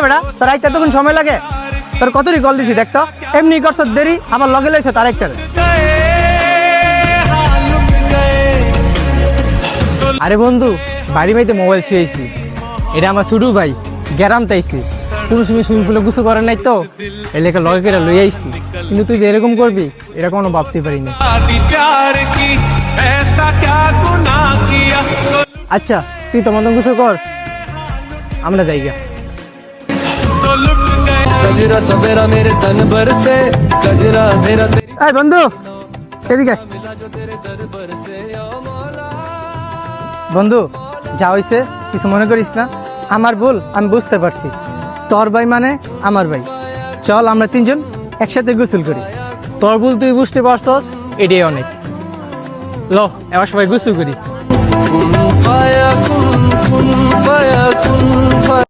রে বেটা, তোর আইতে এতক্ষণ সময় লাগে? তোর কতটি কল দিছি দেখতো, এমনি করছ দেরি, আবার লগে লাইছে তার একটা। আরে বন্ধু, বাড়ি বাড়িতে মোবাইল শুয়েছি, এটা আমার ছোট ভাই গ্যারাম তাইছি, কোনো সময় সুইমিং পুলে গুছু করে নাই তো এলাকা লগে করে লই আইছি, কিন্তু তুই যে এরকম করবি এটা কোনো ভাবতে পারি না। আচ্ছা তুই তো মতন গুছু কর, আমরা যাই গা। এই বন্ধু এদিকে। বন্ধু যা হইছে কিছু মনে করিস না, আমার ভুল আমি বুঝতে পারছি, তোর ভাই মানে আমার ভাই, চল আমরা তিনজন একসাথে গোসল করি। তোর ভুল তুই বুঝতে পারছস, এটাই অনেক। ল এবার সবাই গোসল করি।